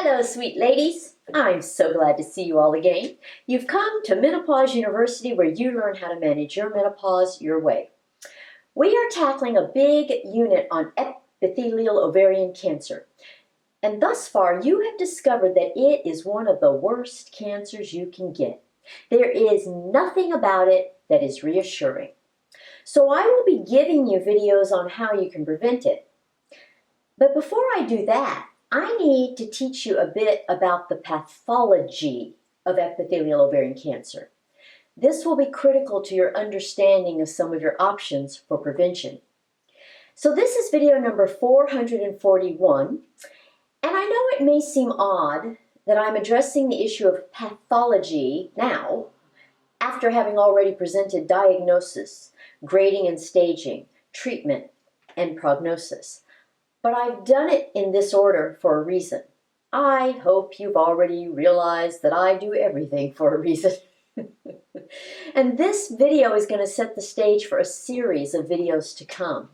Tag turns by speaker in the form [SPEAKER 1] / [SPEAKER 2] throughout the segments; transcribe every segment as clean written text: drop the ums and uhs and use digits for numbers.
[SPEAKER 1] Hello, sweet ladies. I'm so glad to see you all again. You've come to Menopause University where you learn how to manage your menopause your way. We are tackling a big unit on epithelial ovarian cancer. And thus far, you have discovered that it is one of the worst cancers you can get. There is nothing about it that is reassuring. So I will be giving you videos on how you can prevent it. But before I do that, I need to teach you a bit about the pathology of epithelial ovarian cancer. This will be critical to your understanding of some of your options for prevention. So this is video number 441, and I know it may seem odd that I'm addressing the issue of pathology now, after having already presented diagnosis, grading and staging, treatment, and prognosis. But I've done it in this order for a reason. I hope you've already realized that I do everything for a reason. And this video is going to set the stage for a series of videos to come.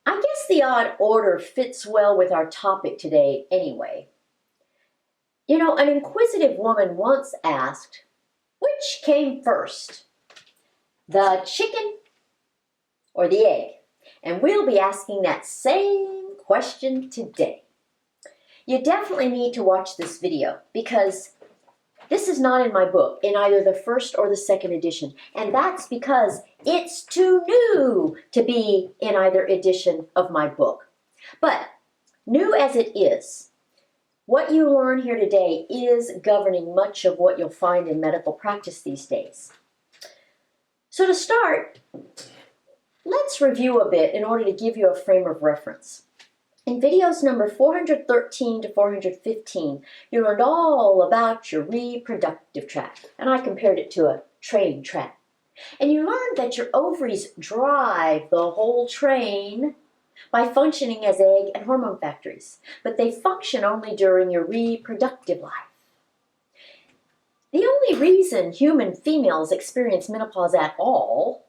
[SPEAKER 1] I guess the odd order fits well with our topic today anyway. You know, an inquisitive woman once asked, which came first, the chicken or the egg? And we'll be asking that same question today. You definitely need to watch this video because this is not in my book, in either the first or the second edition. And that's because it's too new to be in either edition of my book. But new as it is, what you learn here today is governing much of what you'll find in medical practice these days. So to start, let's review a bit in order to give you a frame of reference. In videos number 413 to 415, you learned all about your reproductive tract, and I compared it to a train track. And you learned that your ovaries drive the whole train by functioning as egg and hormone factories, but they function only during your reproductive life. The only reason human females experience menopause at all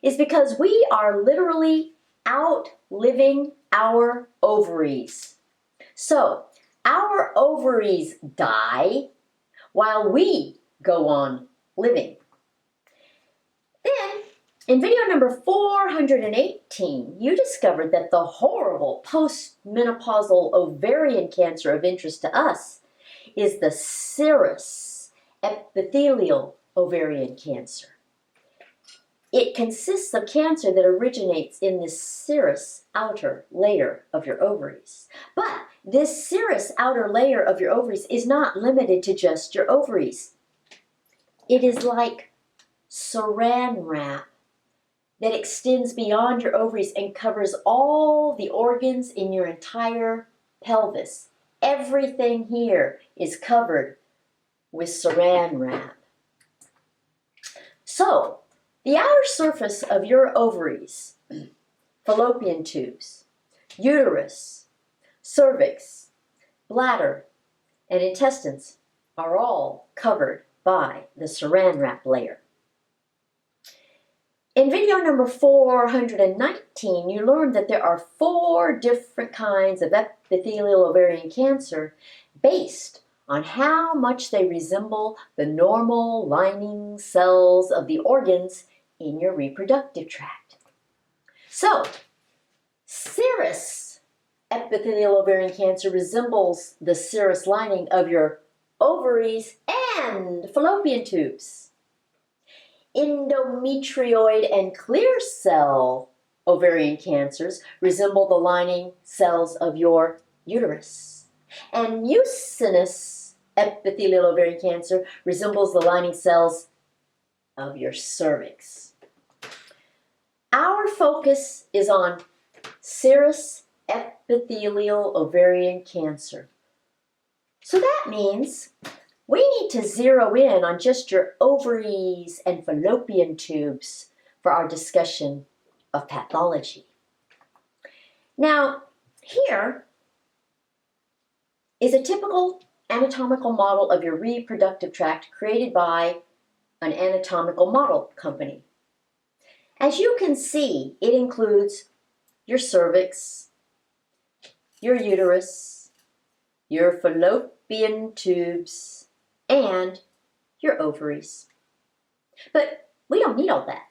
[SPEAKER 1] is because we are literally outliving our ovaries. So, our ovaries die while we go on living. Then, in video number 418, you discovered that the horrible postmenopausal ovarian cancer of interest to us is the serous epithelial ovarian cancer. It consists of cancer that originates in the serous outer layer of your ovaries. But this serous outer layer of your ovaries is not limited to just your ovaries. It is like saran wrap that extends beyond your ovaries and covers all the organs in your entire pelvis. Everything here is covered with saran wrap. So, the outer surface of your ovaries, fallopian tubes, uterus, cervix, bladder, and intestines are all covered by the saran wrap layer. In video number 419, you learned that there are 4 different kinds of epithelial ovarian cancer based on how much they resemble the normal lining cells of the organs in your reproductive tract. So, serous epithelial ovarian cancer resembles the serous lining of your ovaries and fallopian tubes. Endometrioid and clear cell ovarian cancers resemble the lining cells of your uterus. And mucinous epithelial ovarian cancer resembles the lining cells of your cervix. Our focus is on serous epithelial ovarian cancer. So that means we need to zero in on just your ovaries and fallopian tubes for our discussion of pathology. Now, here is a typical anatomical model of your reproductive tract created by an anatomical model company. As you can see, it includes your cervix, your uterus, your fallopian tubes, and your ovaries. But we don't need all that.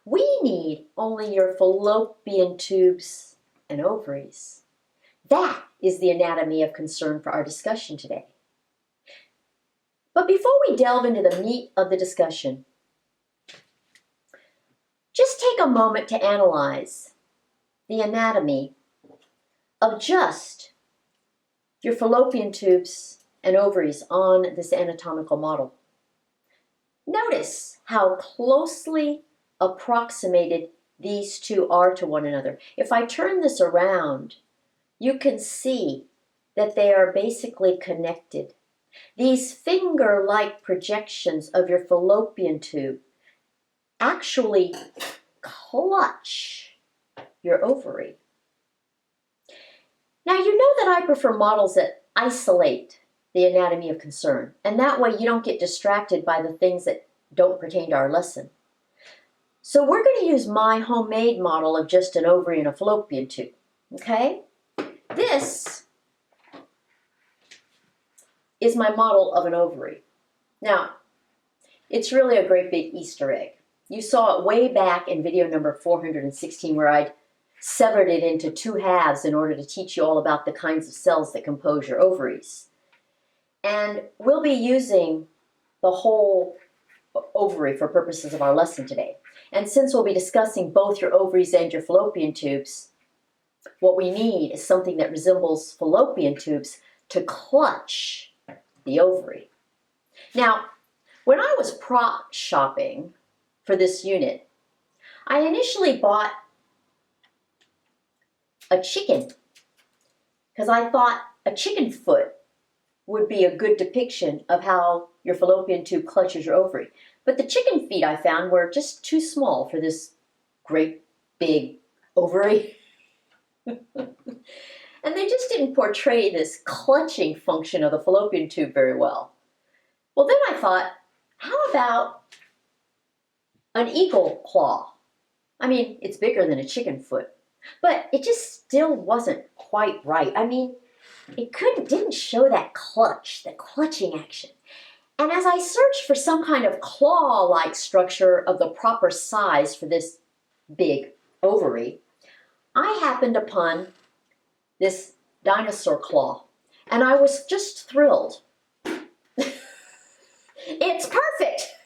[SPEAKER 1] We need only your fallopian tubes and ovaries. That is the anatomy of concern for our discussion today. But before we delve into the meat of the discussion, just take a moment to analyze the anatomy of just your fallopian tubes and ovaries on this anatomical model. Notice how closely approximated these two are to one another. If I turn this around, you can see that they are basically connected. These finger-like projections of your fallopian tube actually clutch your ovary. Now, you know that I prefer models that isolate the anatomy of concern, and that way you don't get distracted by the things that don't pertain to our lesson. So we're going to use my homemade model of just an ovary and a fallopian tube, okay? This is my model of an ovary. Now, it's really a great big Easter egg. You saw it way back in video number 416 where I'd severed it into two halves in order to teach you all about the kinds of cells that compose your ovaries. And we'll be using the whole ovary for purposes of our lesson today. And since we'll be discussing both your ovaries and your fallopian tubes, what we need is something that resembles fallopian tubes to clutch the ovary. Now, when I was prop shopping for this unit, I initially bought a chicken because I thought a chicken foot would be a good depiction of how your fallopian tube clutches your ovary. But the chicken feet I found were just too small for this great big ovary. And they just didn't portray this clutching function of the fallopian tube very well. Well, then I thought, how about an eagle claw? I mean, it's bigger than a chicken foot, but it just still wasn't quite right. I mean, it didn't show that clutch, the clutching action. And as I searched for some kind of claw-like structure of the proper size for this big ovary, I happened upon this dinosaur claw, and I was just thrilled. It's perfect!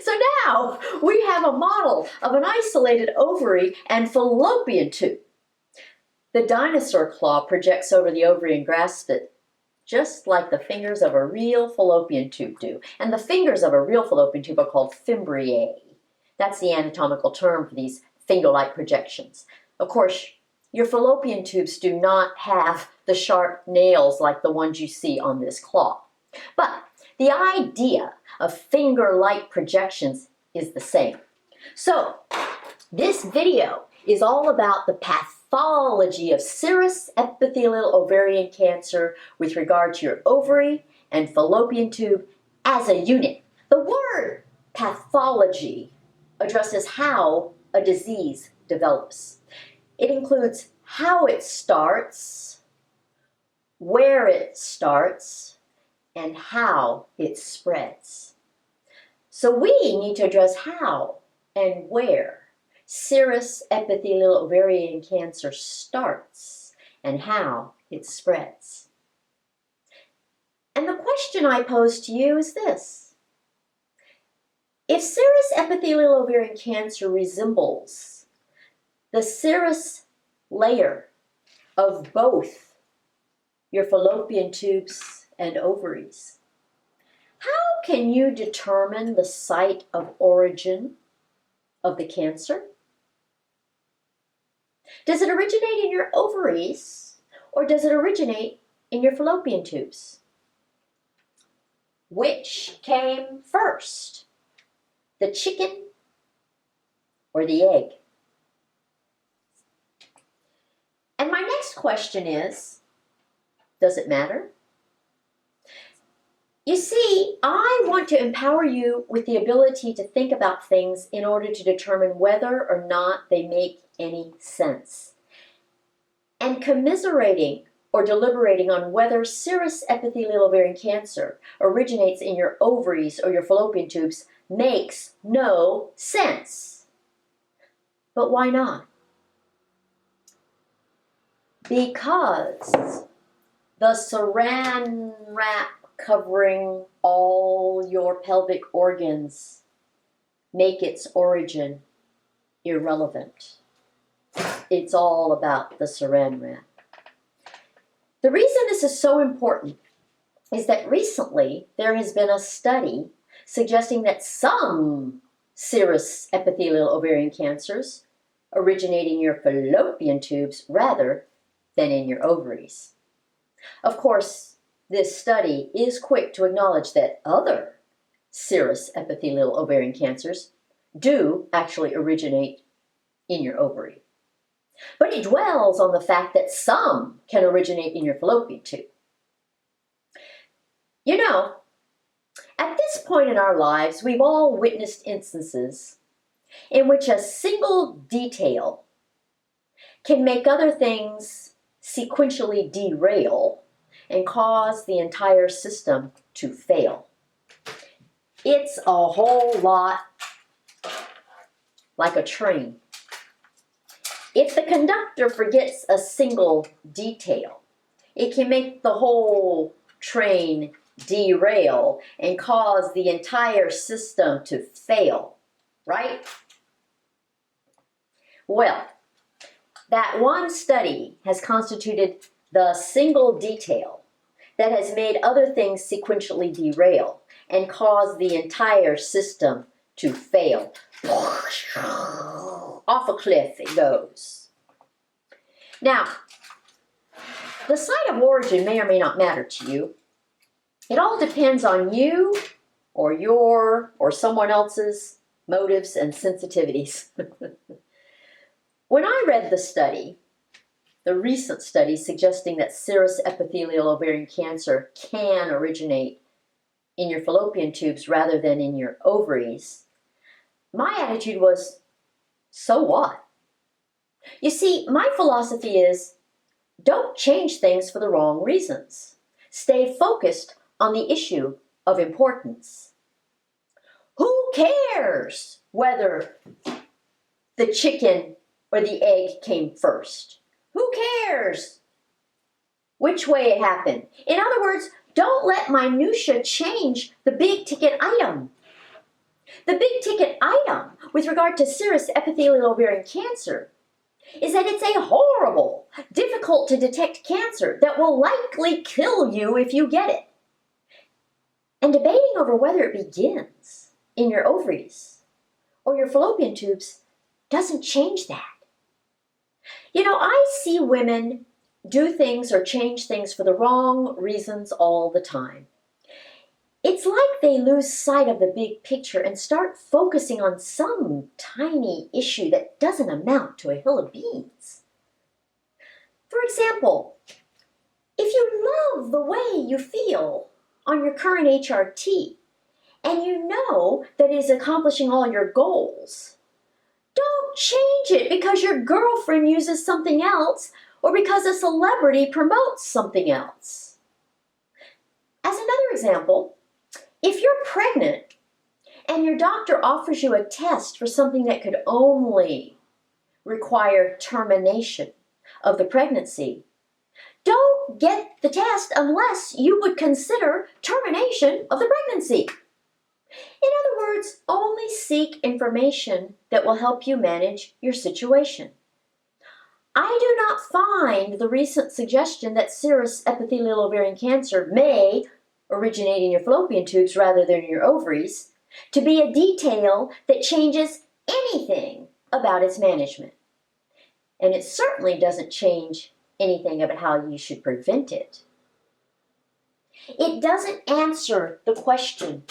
[SPEAKER 1] So now we have a model of an isolated ovary and fallopian tube. The dinosaur claw projects over the ovary and grasps it just like the fingers of a real fallopian tube do. And the fingers of a real fallopian tube are called fimbriae. That's the anatomical term for these finger-like projections. Of course, your fallopian tubes do not have the sharp nails like the ones you see on this claw. But the idea of finger-like projections is the same. So, this video is all about the pathology of serous epithelial ovarian cancer with regard to your ovary and fallopian tube as a unit. The word pathology addresses how a disease develops. It includes how it starts, where it starts, and how it spreads. So we need to address how and where serous epithelial ovarian cancer starts and how it spreads. And the question I pose to you is this: if serous epithelial ovarian cancer resembles the serous layer of both your fallopian tubes and ovaries, how can you determine the site of origin of the cancer? Does it originate in your ovaries or does it originate in your fallopian tubes? Which came first, the chicken or the egg? And my next question is, does it matter? You see, I want to empower you with the ability to think about things in order to determine whether or not they make any sense. And commiserating or deliberating on whether serous epithelial ovarian cancer originates in your ovaries or your fallopian tubes makes no sense. But why not? Because the saran wrap covering all your pelvic organs make its origin irrelevant. It's all about the saran wrap. The reason this is so important is that recently there has been a study suggesting that some serous epithelial ovarian cancers originate in your fallopian tubes rather than in your ovaries. Of course, this study is quick to acknowledge that other serous epithelial ovarian cancers do actually originate in your ovary. But it dwells on the fact that some can originate in your fallopian tube. You know, at this point in our lives, we've all witnessed instances in which a single detail can make other things sequentially derail and cause the entire system to fail. It's a whole lot like a train. If the conductor forgets a single detail, it can make the whole train derail and cause the entire system to fail, right? Well, that one study has constituted the single detail that has made other things sequentially derail and cause the entire system to fail. Off a cliff it goes. Now, the site of origin may or may not matter to you. It all depends on you or your or someone else's motives and sensitivities. When I read the study, the recent study suggesting that serous epithelial ovarian cancer can originate in your fallopian tubes rather than in your ovaries, my attitude was, so what? You see, my philosophy is, don't change things for the wrong reasons. Stay focused on the issue of importance. Who cares whether the chicken or the egg came first? Who cares which way it happened? In other words, don't let minutia change the big ticket item. The big ticket item with regard to serous epithelial ovarian cancer is that it's a horrible, difficult to detect cancer that will likely kill you if you get it. And debating over whether it begins in your ovaries or your fallopian tubes doesn't change that. You know, I see women do things or change things for the wrong reasons all the time. It's like they lose sight of the big picture and start focusing on some tiny issue that doesn't amount to a hill of beans. For example, if you love the way you feel on your current HRT and you know that it is accomplishing all your goals, don't change it because your girlfriend uses something else or because a celebrity promotes something else. As another example, if you're pregnant and your doctor offers you a test for something that could only require termination of the pregnancy, don't get the test unless you would consider termination of the pregnancy. In other words, only seek information that will help you manage your situation. I do not find the recent suggestion that serous epithelial ovarian cancer may originate in your fallopian tubes rather than in your ovaries to be a detail that changes anything about its management. And it certainly doesn't change anything about how you should prevent it. It doesn't answer the question,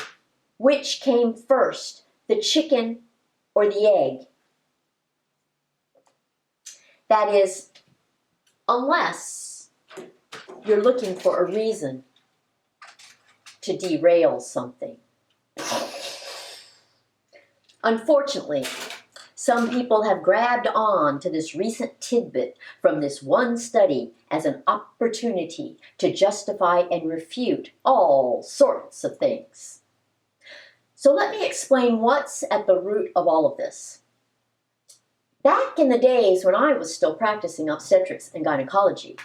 [SPEAKER 1] which came first, the chicken or the egg? That is, unless you're looking for a reason to derail something. Unfortunately, Some people have grabbed on to this recent tidbit from this one study as an opportunity to justify and refute all sorts of things. So let me explain what's at the root of all of this. Back in the days when I was still practicing obstetrics and gynecology,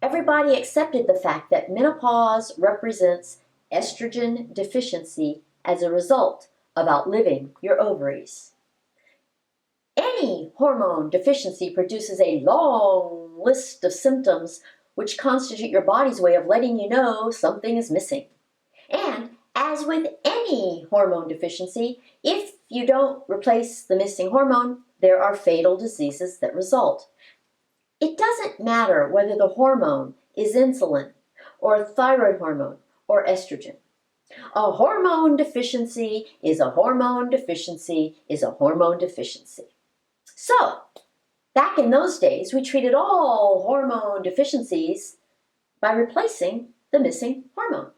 [SPEAKER 1] everybody accepted the fact that menopause represents estrogen deficiency as a result of outliving your ovaries. Any hormone deficiency produces a long list of symptoms which constitute your body's way of letting you know something is missing. And as with any hormone deficiency, if you don't replace the missing hormone, there are fatal diseases that result. It doesn't matter whether the hormone is insulin or thyroid hormone or estrogen. A hormone deficiency is a hormone deficiency is a hormone deficiency. So, back in those days, we treated all hormone deficiencies by replacing the missing hormone.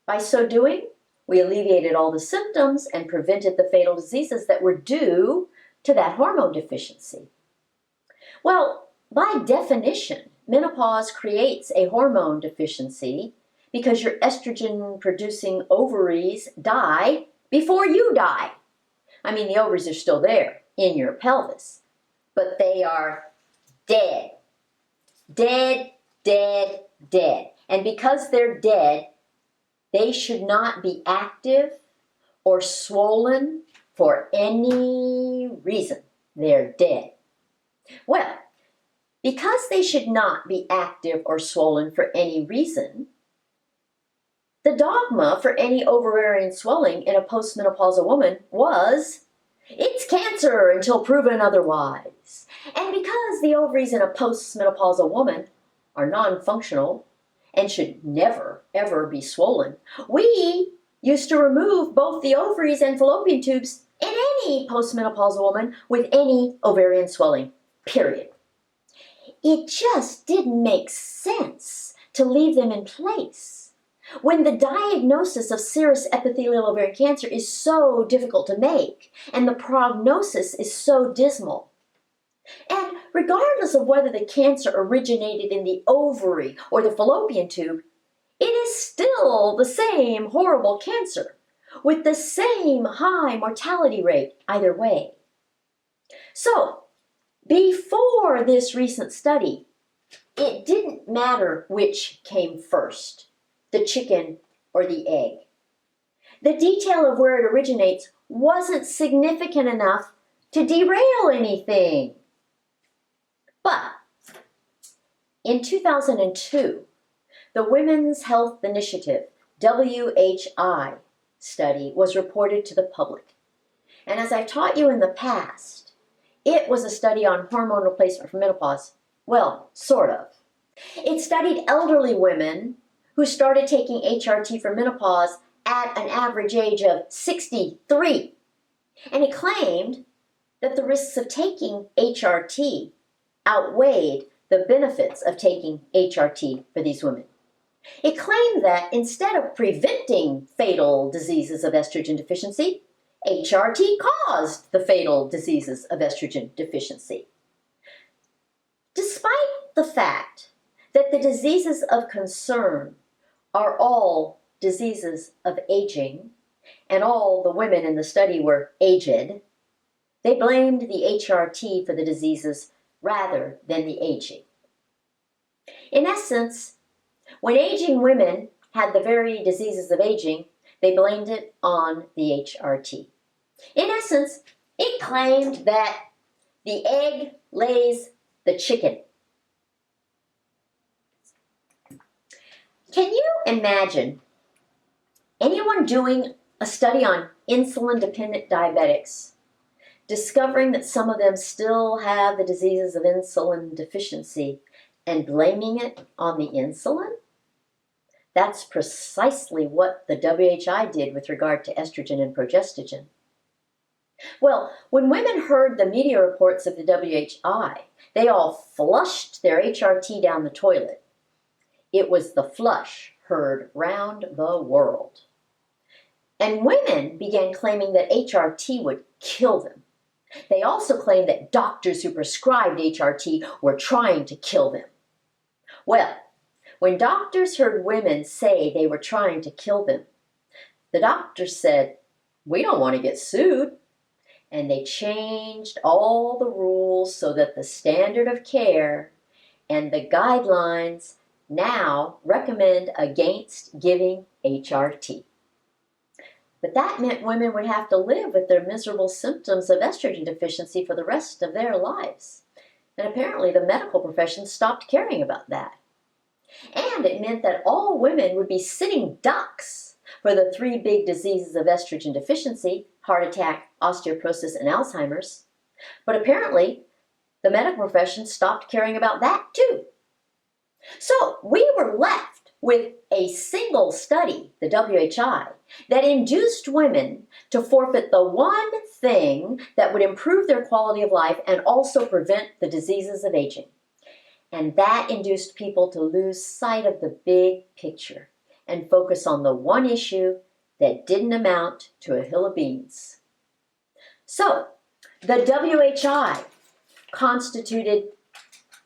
[SPEAKER 1] By so doing, we alleviated all the symptoms and prevented the fatal diseases that were due to that hormone deficiency. Well, by definition, menopause creates a hormone deficiency because your estrogen-producing ovaries die before you die. I mean, the ovaries are still there in your pelvis, but they are dead. Dead, dead, dead. And because they're dead, they should not be active or swollen for any reason. They're dead. Well, because they should not be active or swollen for any reason, the dogma for any ovarian swelling in a postmenopausal woman was, it's cancer until proven otherwise. And because the ovaries in a postmenopausal woman are non-functional and should never, ever be swollen, we used to remove both the ovaries and fallopian tubes in any postmenopausal woman with any ovarian swelling, period. It just didn't make sense to leave them in place when the diagnosis of serous epithelial ovarian cancer is so difficult to make and the prognosis is so dismal. And regardless of whether the cancer originated in the ovary or the fallopian tube, it is still the same horrible cancer with the same high mortality rate either way. So, before this recent study, it didn't matter which came first, the chicken or the egg. The detail of where it originates wasn't significant enough to derail anything. But in 2002, the Women's Health Initiative, WHI, study was reported to the public. And as I've taught you in the past, it was a study on hormone replacement for menopause. Well, sort of. It studied elderly women who started taking HRT for menopause at an average age of 63. And it claimed that the risks of taking HRT outweighed the benefits of taking HRT for these women. It claimed that instead of preventing fatal diseases of estrogen deficiency, HRT caused the fatal diseases of estrogen deficiency. Despite the fact that the diseases of concern are all diseases of aging, and all the women in the study were aged, they blamed the HRT for the diseases rather than the aging. In essence, when aging women had the very diseases of aging, they blamed it on the HRT. In essence, it claimed that the egg lays the chicken. Can you imagine anyone doing a study on insulin-dependent diabetics, discovering that some of them still have the diseases of insulin deficiency and blaming it on the insulin? That's precisely what the WHI did with regard to estrogen and progestogen. Well, when women heard the media reports of the WHI, they all flushed their HRT down the toilet. It was the flush heard round the world. And women began claiming that HRT would kill them. They also claimed that doctors who prescribed HRT were trying to kill them. Well, when doctors heard women say they were trying to kill them, the doctors said, "We don't want to get sued." And they changed all the rules so that the standard of care and the guidelines now recommend against giving HRT. But that meant women would have to live with their miserable symptoms of estrogen deficiency for the rest of their lives. And apparently the medical profession stopped caring about that. And it meant that all women would be sitting ducks for the three big diseases of estrogen deficiency: heart attack, osteoporosis, and Alzheimer's. But apparently the medical profession stopped caring about that too. So we were left with a single study, the WHI, that induced women to forfeit the one thing that would improve their quality of life and also prevent the diseases of aging. And that induced people to lose sight of the big picture and focus on the one issue that didn't amount to a hill of beans. So, the WHI constituted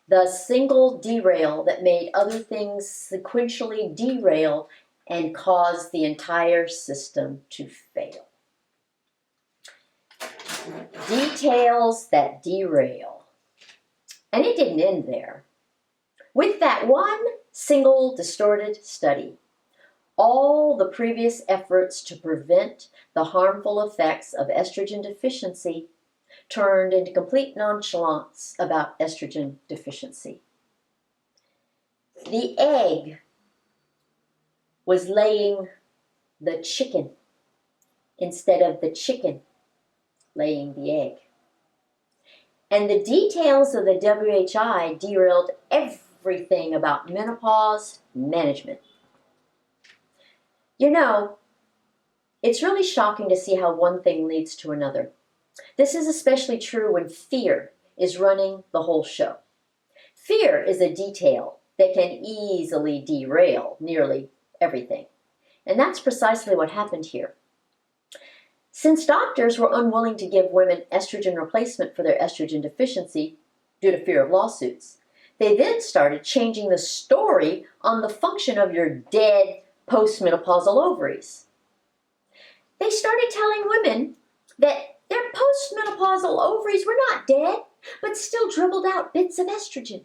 [SPEAKER 1] the single derail that made other things sequentially derail and caused the entire system to fail. Details that derail. And it didn't end there. With that one single distorted study, all the previous efforts to prevent the harmful effects of estrogen deficiency turned into complete nonchalance about estrogen deficiency. The egg was laying the chicken instead of the chicken laying the egg. And the details of the WHI derailed everything about menopause management. You know, it's really shocking to see how one thing leads to another. This is especially true when fear is running the whole show. Fear is a detail that can easily derail nearly everything. And that's precisely what happened here. Since doctors were unwilling to give women estrogen replacement for their estrogen deficiency due to fear of lawsuits, they then started changing the story on the function of your dead postmenopausal ovaries. They started telling women that their postmenopausal ovaries were not dead, but still dribbled out bits of estrogen.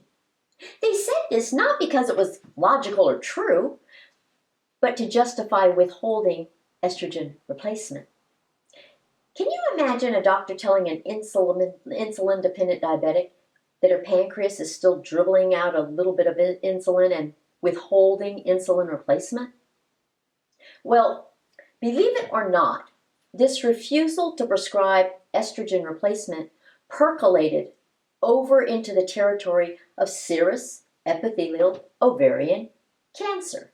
[SPEAKER 1] They said this not because it was logical or true, but to justify withholding estrogen replacement. Can you imagine a doctor telling an insulin-dependent diabetic that her pancreas is still dribbling out a little bit of insulin and withholding insulin replacement? Well, believe it or not, this refusal to prescribe estrogen replacement percolated over into the territory of serous epithelial ovarian cancer.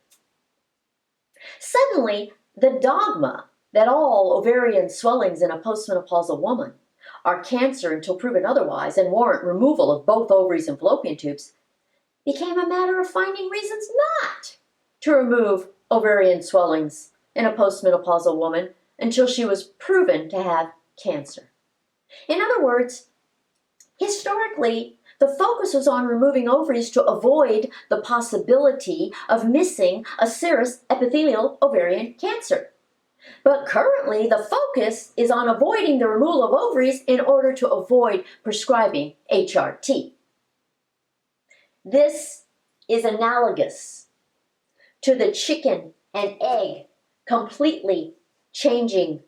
[SPEAKER 1] Suddenly, the dogma that all ovarian swellings in a postmenopausal woman are cancer until proven otherwise and warrant removal of both ovaries and fallopian tubes became a matter of finding reasons not to remove ovarian swellings in a postmenopausal woman until she was proven to have cancer. In other words, historically, the focus was on removing ovaries to avoid the possibility of missing a serous epithelial ovarian cancer. But currently, the focus is on avoiding the removal of ovaries in order to avoid prescribing HRT. This is analogous to the chicken and egg completely changing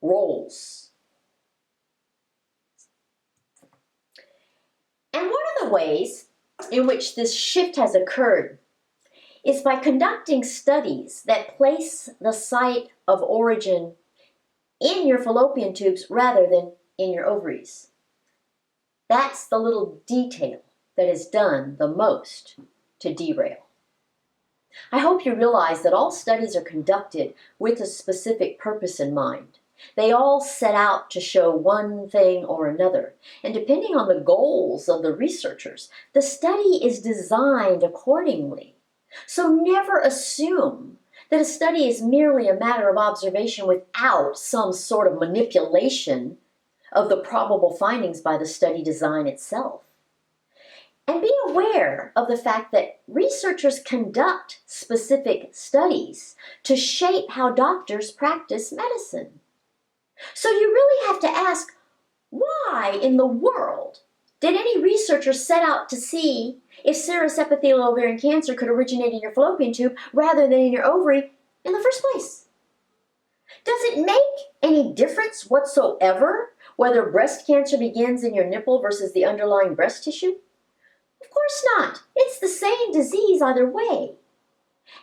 [SPEAKER 1] roles. And one of the ways in which this shift has occurred is by conducting studies that place the site of origin in your fallopian tubes rather than in your ovaries. That's the little detail that is done the most to derail. I hope you realize that all studies are conducted with a specific purpose in mind. They all set out to show one thing or another, and depending on the goals of the researchers, the study is designed accordingly. So never assume that a study is merely a matter of observation without some sort of manipulation of the probable findings by the study design itself. And be aware of the fact that researchers conduct specific studies to shape how doctors practice medicine. So you really have to ask, why in the world did any researcher set out to see if serous epithelial ovarian cancer could originate in your fallopian tube rather than in your ovary in the first place? Does it make any difference whatsoever whether breast cancer begins in your nipple versus the underlying breast tissue? Of course not. It's the same disease either way.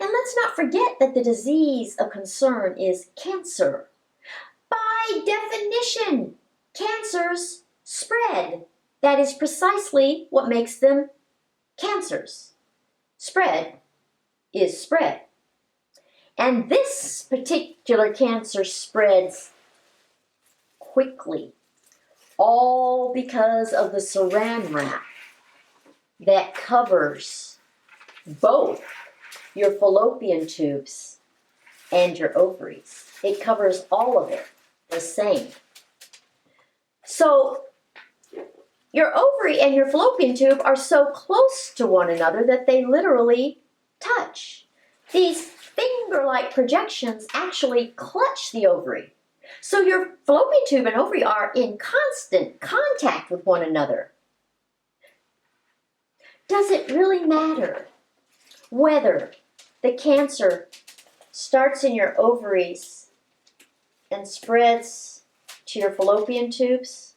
[SPEAKER 1] And let's not forget that the disease of concern is cancer. By definition, cancers spread. That is precisely what makes them cancers. Spread is spread. And this particular cancer spreads quickly, all because of the saran wrap that covers both your fallopian tubes and your ovaries. It covers all of it the same. So your ovary and your fallopian tube are so close to one another that they literally touch. These finger-like projections actually clutch the ovary. So your fallopian tube and ovary are in constant contact with one another. Does it really matter whether the cancer starts in your ovaries and spreads to your fallopian tubes,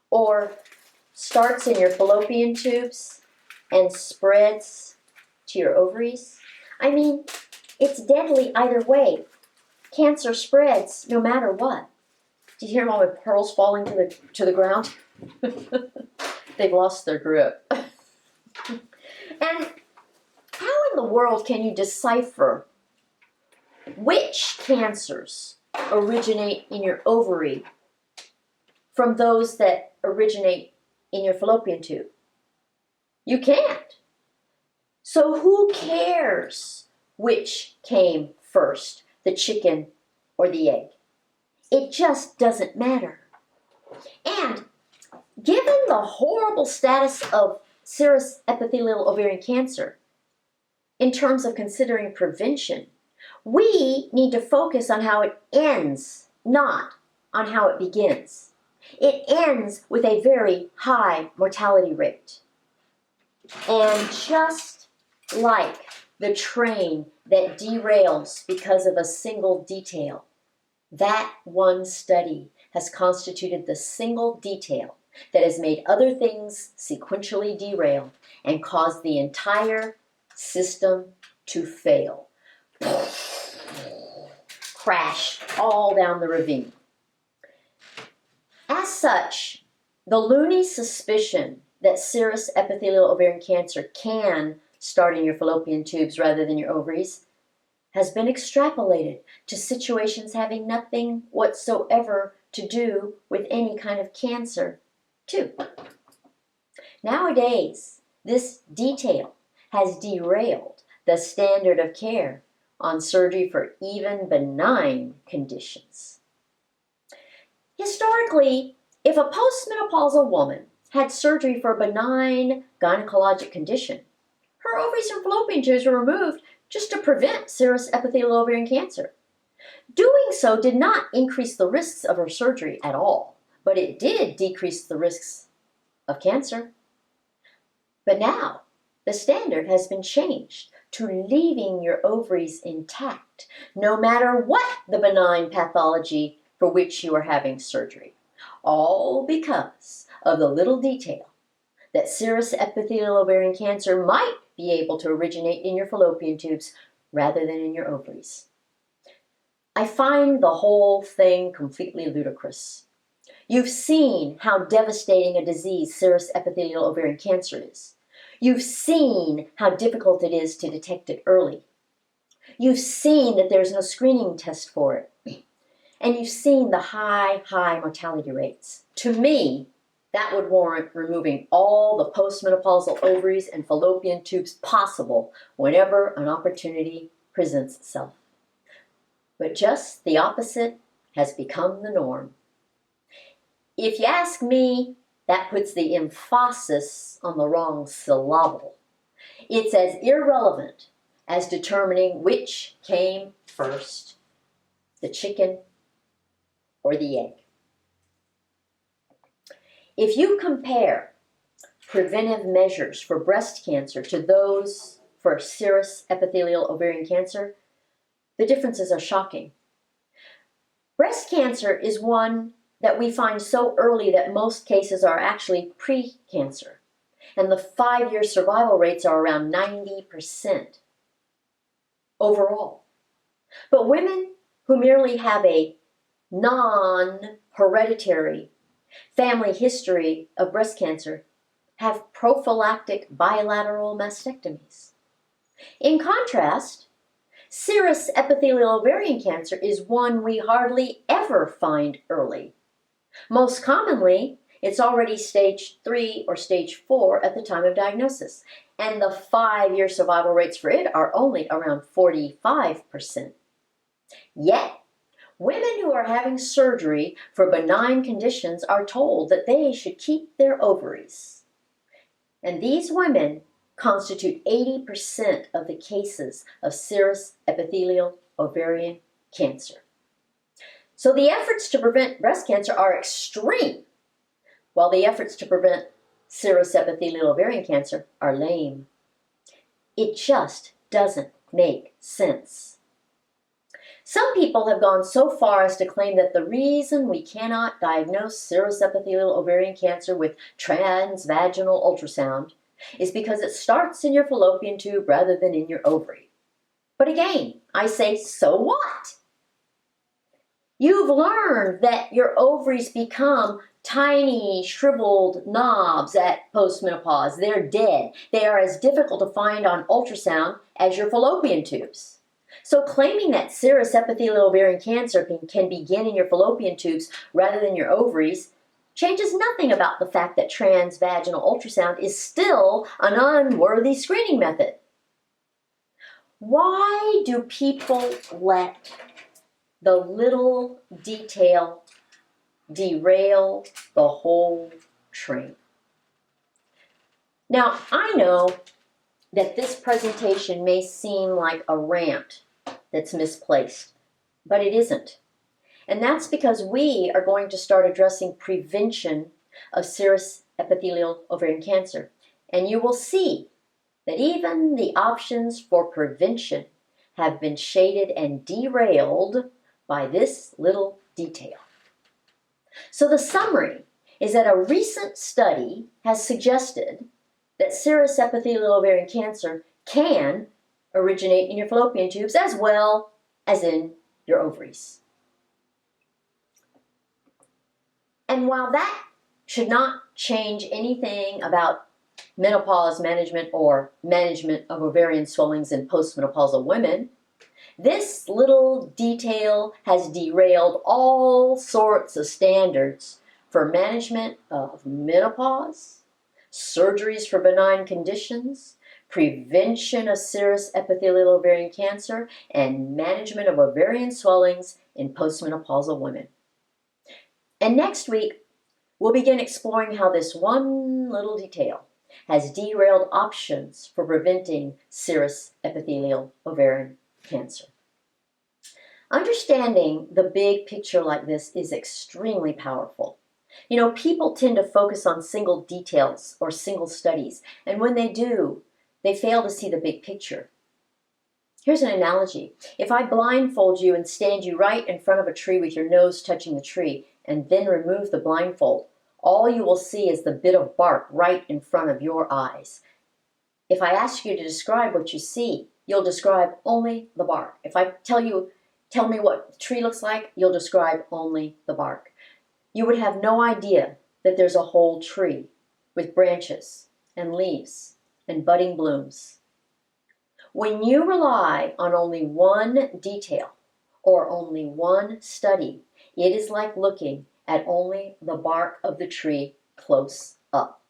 [SPEAKER 1] or starts in your fallopian tubes and spreads to your ovaries? I mean, it's deadly either way. Cancer spreads no matter what. Did you hear all my pearls falling to the ground? They've lost their grip. And how in the world can you decipher which cancers originate in your ovary from those that originate in your fallopian tube? You can't. So who cares which came first, the chicken or the egg? It just doesn't matter. And given the horrible status of serous epithelial ovarian cancer, in terms of considering prevention, we need to focus on how it ends, not on how it begins. It ends with a very high mortality rate. And just like the train that derails because of a single detail, that one study has constituted the single detail that has made other things sequentially derail and caused the entire system to fail. Crash all down the ravine. As such, the loony suspicion that serous epithelial ovarian cancer can start in your fallopian tubes rather than your ovaries has been extrapolated to situations having nothing whatsoever to do with any kind of cancer, too. Nowadays, this detail has derailed the standard of care on surgery for even benign conditions. Historically, if a postmenopausal woman had surgery for a benign gynecologic condition, her ovaries and fallopian tubes were removed just to prevent serous epithelial ovarian cancer. Doing so did not increase the risks of her surgery at all, but it did decrease the risks of cancer. But now, the standard has been changed to leaving your ovaries intact, no matter what the benign pathology for which you are having surgery. All because of the little detail that serous epithelial ovarian cancer might be able to originate in your fallopian tubes rather than in your ovaries. I find the whole thing completely ludicrous. You've seen how devastating a disease serous epithelial ovarian cancer is. You've seen how difficult it is to detect it early. You've seen that there's no screening test for it. And you've seen the high mortality rates. To me, that would warrant removing all the postmenopausal ovaries and fallopian tubes possible whenever an opportunity presents itself. But just the opposite has become the norm. If you ask me, that puts the emphasis on the wrong syllable. It's as irrelevant as determining which came first, the chicken or the egg. If you compare preventive measures for breast cancer to those for serous epithelial ovarian cancer, the differences are shocking. Breast cancer is one that we find so early that most cases are actually pre-cancer, and the 5-year survival rates are around 90% overall. But women who merely have a non-hereditary family history of breast cancer have prophylactic bilateral mastectomies. In contrast, serous epithelial ovarian cancer is one we hardly ever find early. Most commonly, it's already stage 3 or stage 4 at the time of diagnosis, and the 5-year survival rates for it are only around 45%. Yet, women who are having surgery for benign conditions are told that they should keep their ovaries. And these women constitute 80% of the cases of serous epithelial ovarian cancer. So the efforts to prevent breast cancer are extreme, while the efforts to prevent serous epithelial ovarian cancer are lame. It just doesn't make sense. Some people have gone so far as to claim that the reason we cannot diagnose serous epithelial ovarian cancer with transvaginal ultrasound is because it starts in your fallopian tube rather than in your ovary. But again, I say, so what? You've learned that your ovaries become tiny, shriveled knobs at postmenopause. They're dead. They are as difficult to find on ultrasound as your fallopian tubes. So claiming that serous epithelial ovarian cancer can begin in your fallopian tubes rather than your ovaries changes nothing about the fact that transvaginal ultrasound is still an unworthy screening method. Why do people let the little detail derail the whole train? Now, I know that this presentation may seem like a rant that's misplaced, but it isn't. And that's because we are going to start addressing prevention of serous epithelial ovarian cancer. And you will see that even the options for prevention have been shaded and derailed by this little detail. So the summary is that a recent study has suggested that serous epithelial ovarian cancer can originate in your fallopian tubes as well as in your ovaries. And while that should not change anything about menopause management or management of ovarian swellings in postmenopausal women, this little detail has derailed all sorts of standards for management of menopause, surgeries for benign conditions, prevention of serous epithelial ovarian cancer, and management of ovarian swellings in postmenopausal women. And next week, we'll begin exploring how this one little detail has derailed options for preventing serous epithelial ovarian cancer. Understanding the big picture like this is extremely powerful. You know, people tend to focus on single details or single studies, and when they do, they fail to see the big picture. Here's an analogy. If I blindfold you and stand you right in front of a tree with your nose touching the tree, and then remove the blindfold, all you will see is the bit of bark right in front of your eyes. If I ask you to describe what you see, you'll describe only the bark. If I tell me what the tree looks like, you'll describe only the bark. You would have no idea that there's a whole tree with branches and leaves and budding blooms. When you rely on only one detail or only one study, it is like looking at only the bark of the tree close up.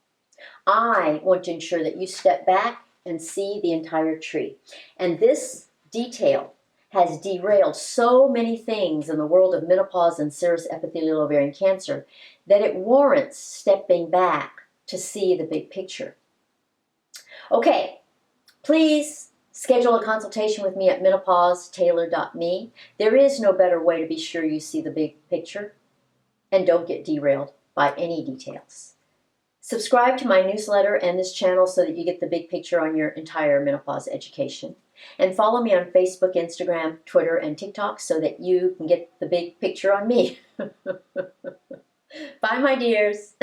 [SPEAKER 1] I want to ensure that you step back and see the entire tree. And this detail has derailed so many things in the world of menopause and serous epithelial ovarian cancer that it warrants stepping back to see the big picture. Okay, please schedule a consultation with me at menopausetailor.me. There is no better way to be sure you see the big picture and don't get derailed by any details. Subscribe to my newsletter and this channel so that you get the big picture on your entire menopause education. And follow me on Facebook, Instagram, Twitter, and TikTok so that you can get the big picture on me. Bye, my dears.